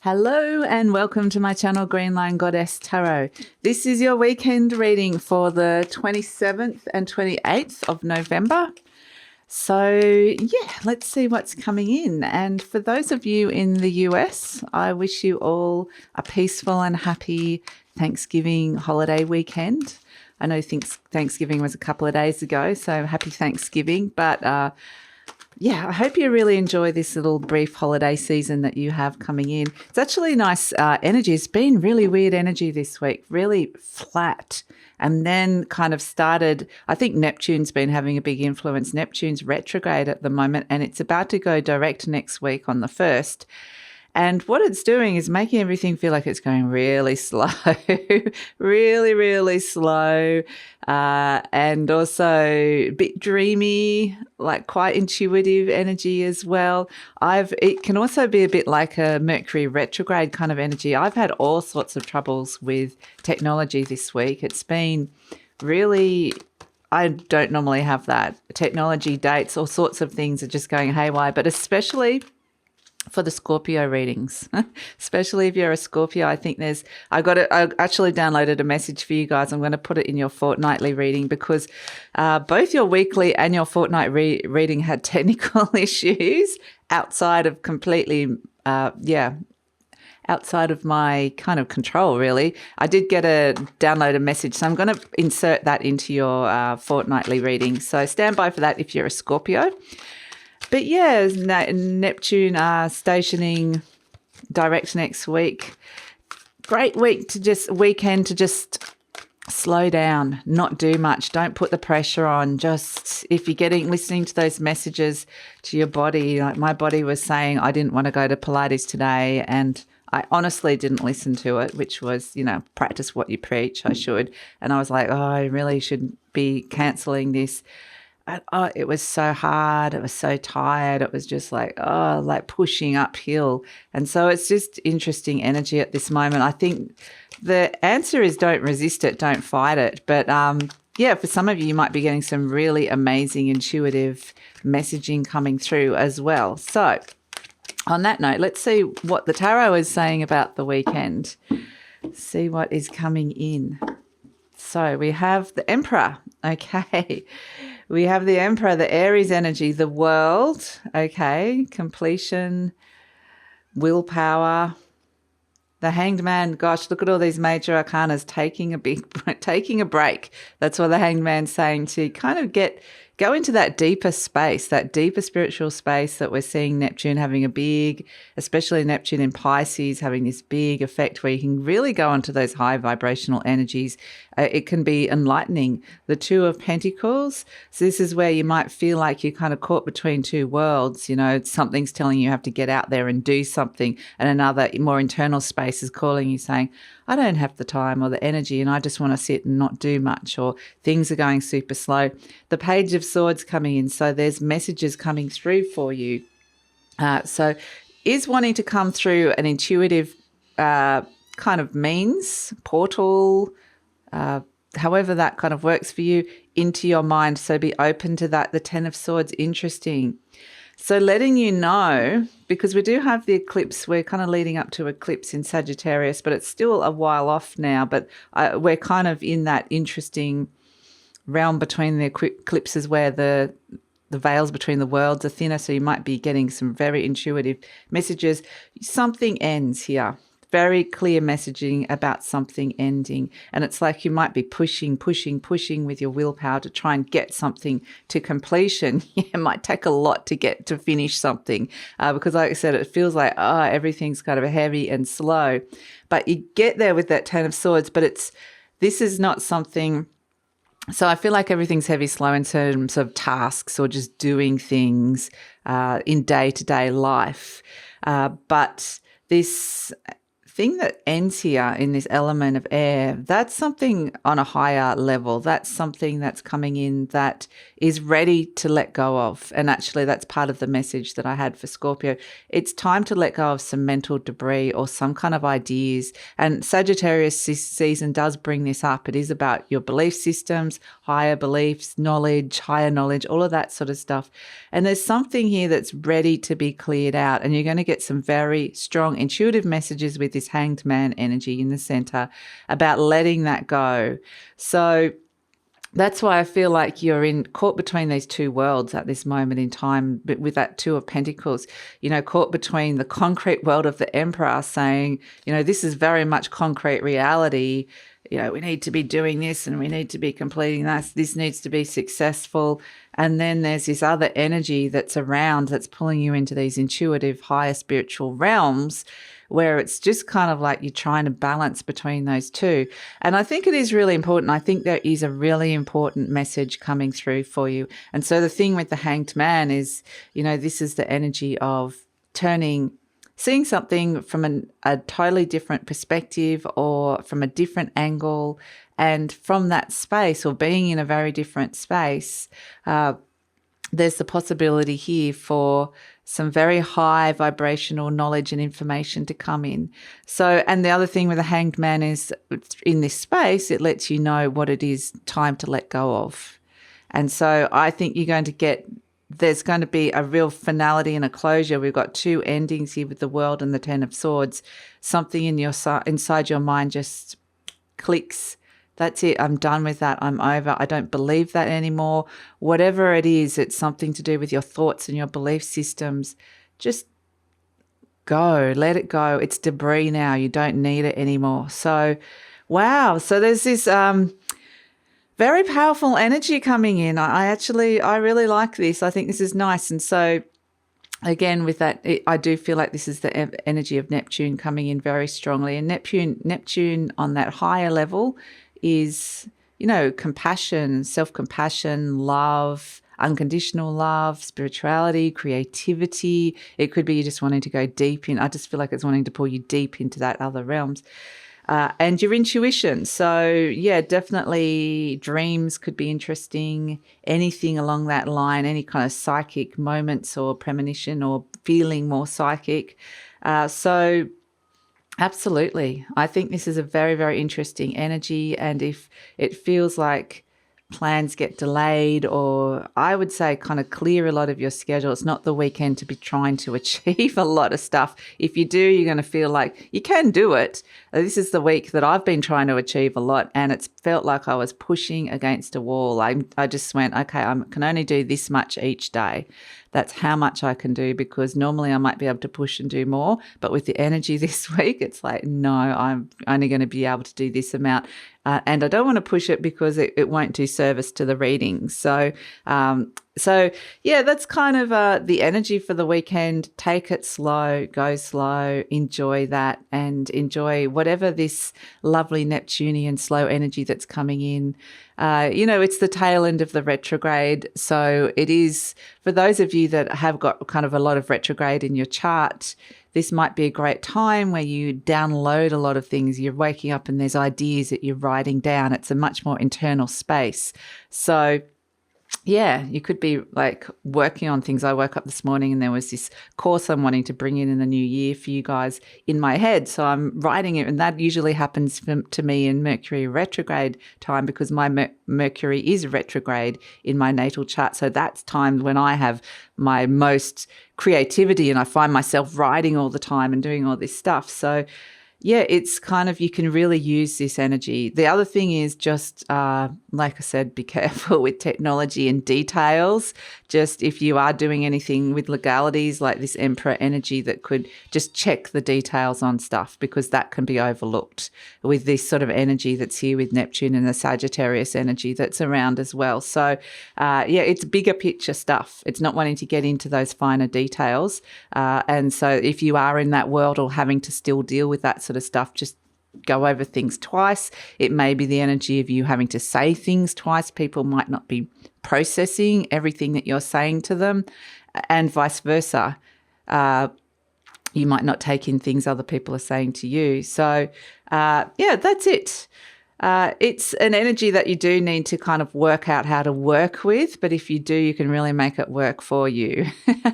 Hello and welcome to my channel, GreenLion Goddess Tarot. This is your weekend reading for the 27th and 28th of November. So yeah, let's see what's coming in. And for those of you in the US, I wish you all a peaceful and happy Thanksgiving holiday weekend. I know Thanksgiving was a couple of days ago, so happy Thanksgiving. But yeah, I hope you really enjoy this little brief holiday season that you have coming in. It's actually nice energy. It's been really weird energy this week, really flat. And then kind of started, I think Neptune's been having a big influence. Neptune's retrograde at the moment, and it's about to go direct next week on the 1st. And what it's doing is making everything feel like it's going really slow, really, really slow, and also a bit dreamy, like quite intuitive energy as well. It can also be a bit like a Mercury retrograde kind of energy. I've had all sorts of troubles with technology this week. It's been really, I don't normally have that. Technology dates, all sorts of things are just going haywire, but especially for the Scorpio readings, especially if you're a Scorpio. I think I actually downloaded a message for you guys. I'm going to put it in your fortnightly reading because both your weekly and your fortnight reading had technical issues outside of outside of my kind of control, really. I did download a message, so I'm going to insert that into your fortnightly reading. So stand by for that if you're a Scorpio. But yeah, Neptune stationing direct next week. Great weekend to just slow down, not do much. Don't put the pressure on. Just if you're listening to those messages to your body, like my body was saying, I didn't want to go to Pilates today, and I honestly didn't listen to it, which was, practice what you preach. I should. And I was like, I really should be cancelling this. It was so hard. It was so tired. It was just like pushing uphill. And so it's just interesting energy at this moment. I think the answer is don't resist it, don't fight it. But for some of you, you might be getting some really amazing intuitive messaging coming through as well. So on that note, let's see what the tarot is saying about the weekend. See what is coming in. So we have the Emperor. Okay. We have the Emperor, the Aries energy, the world, okay, completion, willpower, the Hanged Man. Gosh, look at all these major arcanas taking a break. That's what the Hanged Man's saying, to kind of go into that deeper space, that deeper spiritual space that we're seeing Neptune having especially Neptune in Pisces, having this big effect where you can really go into those high vibrational energies. It can be enlightening. The Two of Pentacles. So this is where you might feel like you're kind of caught between two worlds. Something's telling you have to get out there and do something, and another more internal space is calling you saying, I don't have the time or the energy and I just want to sit and not do much, or things are going super slow. The Page of Swords coming in. So there's messages coming through for you. So is wanting to come through an intuitive kind of means, portal, however that kind of works for you, into your mind. So be open to that. The Ten of Swords, interesting. So letting you know, because we do have the eclipse, we're kind of leading up to eclipse in Sagittarius, but it's still a while off now. But we're kind of in that interesting realm between the eclipses where the veils between the worlds are thinner. So you might be getting some very intuitive messages. Something ends here. Very clear messaging about something ending. And it's like you might be pushing with your willpower to try and get something to completion. It might take a lot to finish something because, like I said, it feels like, everything's kind of heavy and slow. But you get there with that Ten of Swords, but this is not something. So I feel like everything's heavy, slow in terms of tasks or just doing things in day-to-day life. But this thing that ends here in this element of air, that's something on a higher level. That's something that's coming in that is ready to let go of. And actually, that's part of the message that I had for Scorpio. It's time to let go of some mental debris or some kind of ideas. And Sagittarius season does bring this up. It is about your belief systems, higher beliefs, knowledge, higher knowledge, all of that sort of stuff. And there's something here that's ready to be cleared out. And you're going to get some very strong intuitive messages with this Hanged Man energy in the center about letting that go. So that's why I feel like you're caught between these two worlds at this moment in time, but with that Two of Pentacles, caught between the concrete world of the Emperor saying, this is very much concrete reality. We need to be doing this and we need to be completing that. This needs to be successful. And then there's this other energy that's around that's pulling you into these intuitive, higher spiritual realms where it's just kind of like you're trying to balance between those two. And I think it is really important. I think there is a really important message coming through for you. And so the thing with the Hanged Man is, this is the energy of seeing something from a totally different perspective or from a different angle. And from that space, or being in a very different space, there's the possibility here for some very high vibrational knowledge and information to come in. So, and the other thing with the Hanged Man is in this space, it lets you know what it is time to let go of. And so I think there's going to be a real finality and a closure. We've got two endings here with the World and the Ten of Swords. Something inside your mind just clicks. That's it. I'm done with that. I'm over. I don't believe that anymore. Whatever it is, it's something to do with your thoughts and your belief systems. Just go. Let it go. It's debris now. You don't need it anymore. So, wow. So there's this very powerful energy coming in. I really like this. I think this is nice. And so, again, with that, I do feel like this is the energy of Neptune coming in very strongly. And Neptune on that higher level is, compassion, self-compassion, love, unconditional love, spirituality, creativity. It could be you just wanting to go deep in. I just feel like it's wanting to pull you deep into that other realms. And your intuition. So, yeah, definitely dreams could be interesting. Anything along that line, any kind of psychic moments or premonition or feeling more psychic. So, absolutely. I think this is a very, very interesting energy. And if it feels like plans get delayed, or I would say kind of clear a lot of your schedule, it's not the weekend to be trying to achieve a lot of stuff. If you do, you're going to feel like you can do it. This is the week that I've been trying to achieve a lot, and it's felt like I was pushing against a wall. I just went, okay, I can only do this much each day. That's how much I can do, because normally I might be able to push and do more. But with the energy this week, it's like, no, I'm only going to be able to do this amount. And I don't want to push it because it won't do service to the reading. So yeah, that's kind of the energy for the weekend. Take it slow, go slow, enjoy that, and enjoy whatever this lovely Neptunian slow energy that's coming in. It's the tail end of the retrograde. So it is, for those of you that have got kind of a lot of retrograde in your chart, this might be a great time where you download a lot of things. You're waking up and there's ideas that you're writing down. It's a much more internal space. So yeah, you could be like working on things. I woke up this morning and there was this course I'm wanting to bring in the new year for you guys in my head. So I'm writing it, and that usually happens to me in Mercury retrograde time, because my Mercury is retrograde in my natal chart. So that's times when I have my most creativity and I find myself writing all the time and doing all this stuff. So yeah, it's kind of, you can really use this energy. The other thing is just, like I said, be careful with technology and details. Just if you are doing anything with legalities like this Emperor energy, that could just check the details on stuff, because that can be overlooked with this sort of energy that's here with Neptune and the Sagittarius energy that's around as well. So yeah, it's bigger picture stuff. It's not wanting to get into those finer details. And so if you are in that world or having to still deal with that sort of stuff, just go over things twice. It may be the energy of you having to say things twice. People might not be processing everything that you're saying to them, and vice versa. You might not take in things other people are saying to you. So, that's it. It's an energy that you do need to kind of work out how to work with, but if you do, you can really make it work for you.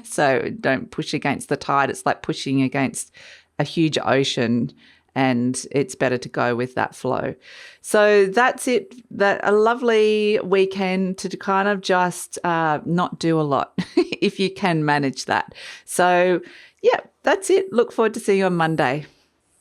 So don't push against the tide. It's like pushing against a huge ocean, and it's better to go with that flow. So that's it. A lovely weekend to kind of just not do a lot if you can manage that. So, yeah, that's it. Look forward to seeing you on Monday.